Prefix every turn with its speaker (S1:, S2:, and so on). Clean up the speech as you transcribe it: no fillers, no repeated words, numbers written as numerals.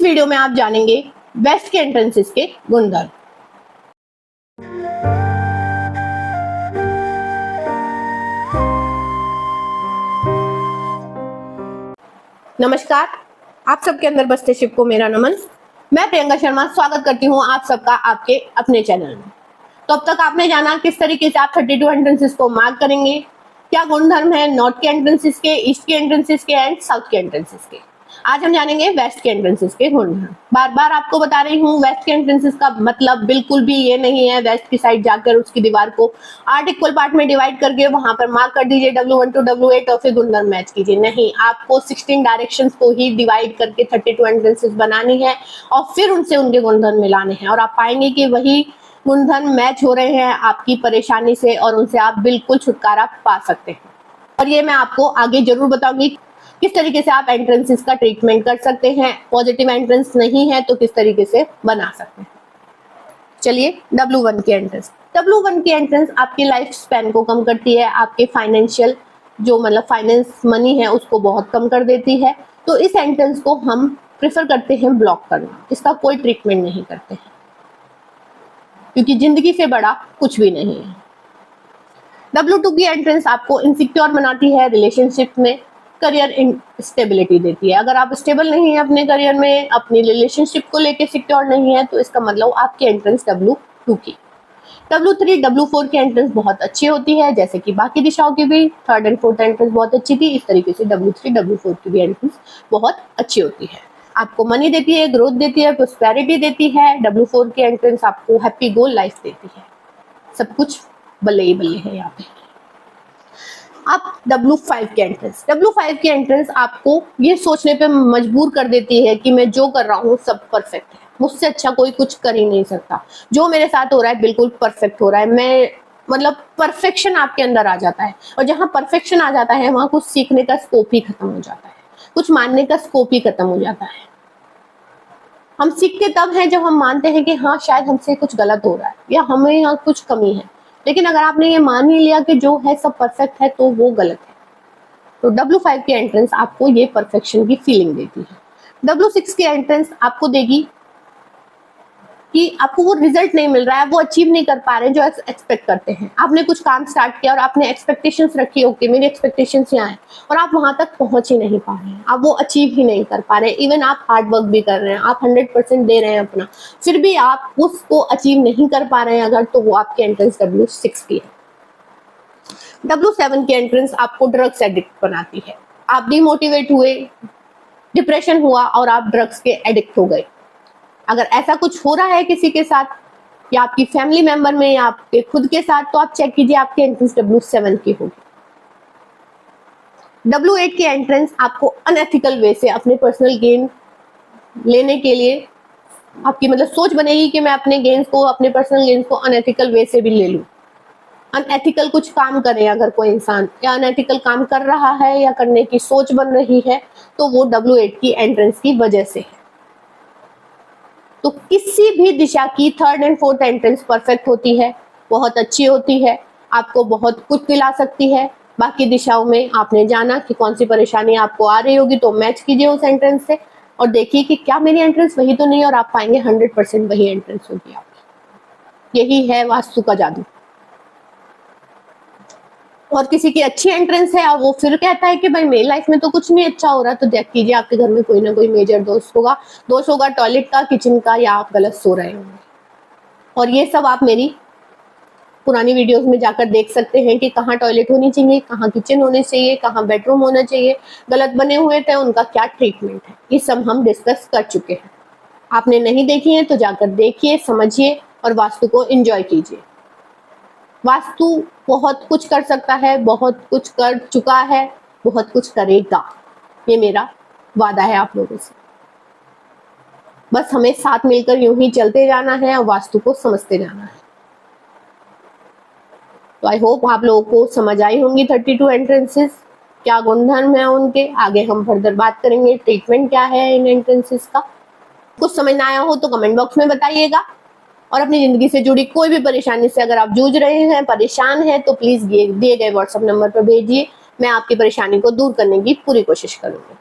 S1: Video में आप जानेंगे वेस्ट के एंट्रेंसेस के गुणधर्म। नमस्कार, आप सबके अंदर बसते शिव को मेरा नमन। मैं प्रियंका शर्मा स्वागत करती हूँ आप सबका आपके अपने चैनल में। तो अब तक आपने जाना किस तरीके से आप 32 एंट्रेंसेस को मार्क करेंगे, क्या गुणधर्म है नॉर्थ के एंट्रेंसेस के, ईस्ट के एंट्रेंसेस के एंड साउथ के एंट्रेंसेस के। आज हम जानेंगे वेस्ट के एंट्रेंसेस के गुणधर्म। बार बार आपको बता रही हूँ, वेस्ट के एंट्रेंसेस का मतलब बिल्कुल भी ये नहीं है वेस्ट की साइड जाकर उसकी दीवार को 8 इक्वल पार्ट में डिवाइड करके वहां पर मार्क कर दीजिए W1 to W8 और फिर गुणधर्म मैच कीजिए। नहीं, आपको 16 डायरेक्शंस को ही डिवाइड करके 32 एंट्रेंसेस बनानी है और फिर उनसे उनके गुणधर्म मिलाने हैं और आप पाएंगे कि वही गुणधर्म मैच हो रहे हैं आपकी परेशानी से और उनसे आप बिल्कुल छुटकारा पा सकते हैं। और ये मैं आपको आगे जरूर बताऊंगी किस तरीके से आप एंट्रेंसेस का ट्रीटमेंट कर सकते हैं। पॉजिटिव एंट्रेंस नहीं है तो किस तरीके से बना सकते हैं। चलिए, W1 की एंट्रेंस। W1 की एंट्रेंस आपकी लाइफ स्पैन को कम करती है, आपके फाइनेंशियल जो मतलब फाइनेंस मनी है उसको बहुत कम कर देती है। तो इस एंट्रेंस को हम प्रेफर करते हैं ब्लॉक करना, इसका कोई ट्रीटमेंट नहीं करते हैं क्योंकि जिंदगी से बड़ा कुछ भी नहीं है। W2 की एंट्रेंस आपको इनसिक्योर बनाती है, रिलेशनशिप में करियर इंस्टेबिलिटी देती है। अगर आप स्टेबल नहीं है अपने करियर में, अपनी रिलेशनशिप को लेके सिक्योर नहीं है तो इसका मतलब आपकी एंट्रेंस W2 की। W3 W4 की एंट्रेंस बहुत अच्छी होती है, जैसे कि बाकी दिशाओं की भी थर्ड एंड फोर्थ एंट्रेंस बहुत अच्छी थी, इस तरीके से W3 W4 की भी एंट्रेंस बहुत अच्छी होती है। आपको मनी देती है, ग्रोथ देती है, प्रोस्पेरिटी देती है। W4 की एंट्रेंस आपको हैप्पी गोल लाइफ देती है, सब कुछ बल्ले ही बल्ले है यहाँ पे। अब W5 की एंट्रेंस। W5 की एंट्रेंस आपको ये सोचने पे मजबूर कर देती है कि मैं जो कर रहा हूँ सब परफेक्ट है, मुझसे अच्छा कोई कुछ कर ही नहीं सकता, जो मेरे साथ हो रहा है बिल्कुल परफेक्ट हो रहा है। मैं मतलब परफेक्शन आपके अंदर आ जाता है और जहाँ परफेक्शन आ जाता है वहां कुछ सीखने का स्कोप ही खत्म हो जाता है, कुछ मानने का स्कोप ही खत्म हो जाता है। हम सीखते तब हैं जब हम मानते हैं कि हाँ शायद हमसे कुछ गलत हो रहा है या हमें यहाँ कुछ कमी है। लेकिन अगर आपने ये मान ही लिया कि जो है सब परफेक्ट है तो वो गलत है। तो W5 की एंट्रेंस आपको ये परफेक्शन की फीलिंग देती है। W6 की एंट्रेंस आपको देगी कि आपको वो रिजल्ट नहीं मिल रहा है, वो अचीव नहीं कर पा रहे हैं जो एक्सपेक्ट करते हैं। आपने कुछ काम स्टार्ट किया और आपने एक्सपेक्टेशंस रखी, ओके मेरी एक्सपेक्टेशंस यहाँ है, और आप वहां तक पहुंच ही नहीं पा रहे हैं, आप वो अचीव ही नहीं कर पा रहे हैं। इवन आप हार्ड वर्क भी कर रहे हैं, आप 100% दे रहे हैं अपना, फिर भी आप उसको अचीव नहीं कर पा रहे हैं अगर, तो वो आपकी एंट्रेंस W6 की है। W7 की एंट्रेंस आपको ड्रग्स एडिक्ट बनाती है। आप डिमोटिवेट हुए, डिप्रेशन हुआ और आप ड्रग्स के एडिक्ट हो गए। अगर ऐसा कुछ हो रहा है किसी के साथ या आपकी फैमिली मेंबर में या आपके खुद के साथ, तो आप चेक कीजिए आपकी एंट्रेंस W7 की होगी। W8 की एंट्रेंस आपको अनएथिकल वे से अपने पर्सनल गेन लेने के लिए आपकी मतलब सोच बनेगी कि मैं अपने गेन्स को, अपने पर्सनल गेन्स को अनएथिकल वे से भी ले लूं। अनएथिकल कुछ काम करे अगर कोई इंसान, या अनएथिकल काम कर रहा है या करने की सोच बन रही है, तो वो W8 की एंट्रेंस की वजह से है। तो किसी भी दिशा की third and fourth entrance perfect होती है, बहुत अच्छी होती है, आपको बहुत कुछ दिला सकती है। बाकी दिशाओं में आपने जाना कि कौन सी परेशानी आपको आ रही होगी, तो मैच कीजिए उस एंट्रेंस से और देखिए कि क्या मेरी एंट्रेंस वही तो नहीं, और आप पाएंगे 100% वही एंट्रेंस होगी आपकी। यही है वास्तु का जादू। और किसी की अच्छी एंट्रेंस है और वो फिर कहता है कि भाई मेरी लाइफ में तो कुछ नहीं अच्छा हो रहा, तो देख कीजिए आपके घर में कोई ना कोई मेजर दोष होगा टॉयलेट का, किचन का, या आप गलत सो रहे होंगे। और ये सब आप मेरी पुरानी वीडियोस में जाकर देख सकते हैं कि कहाँ टॉयलेट होनी चाहिए, कहाँ किचन होनी चाहिए, कहाँ बेडरूम होना चाहिए, गलत बने हुए थे उनका क्या ट्रीटमेंट है, ये सब हम डिस्कस कर चुके हैं। आपने नहीं देखी है तो जाकर देखिए, समझिए और वास्तु को एंजॉय कीजिए। वास्तु बहुत कुछ कर सकता है, बहुत कुछ कर चुका है, बहुत कुछ करेगा, ये मेरा वादा है आप लोगों से। बस हमें साथ मिलकर यूं ही चलते जाना है और वास्तु को समझते जाना है। तो आई होप आप लोगों को समझ आई होंगी 32 एंट्रेंसेस, क्या गुणधर्म है उनके। आगे हम फर्दर बात करेंगे ट्रीटमेंट क्या है इन एंट्रेंसेस का। कुछ समझ ना आया हो तो कमेंट बॉक्स में बताइएगा। और अपनी जिंदगी से जुड़ी कोई भी परेशानी से अगर आप जूझ रहे हैं, परेशान हैं, तो प्लीज दिए गए व्हाट्सएप नंबर पर भेजिए, मैं आपकी परेशानी को दूर करने की पूरी कोशिश करूंगी।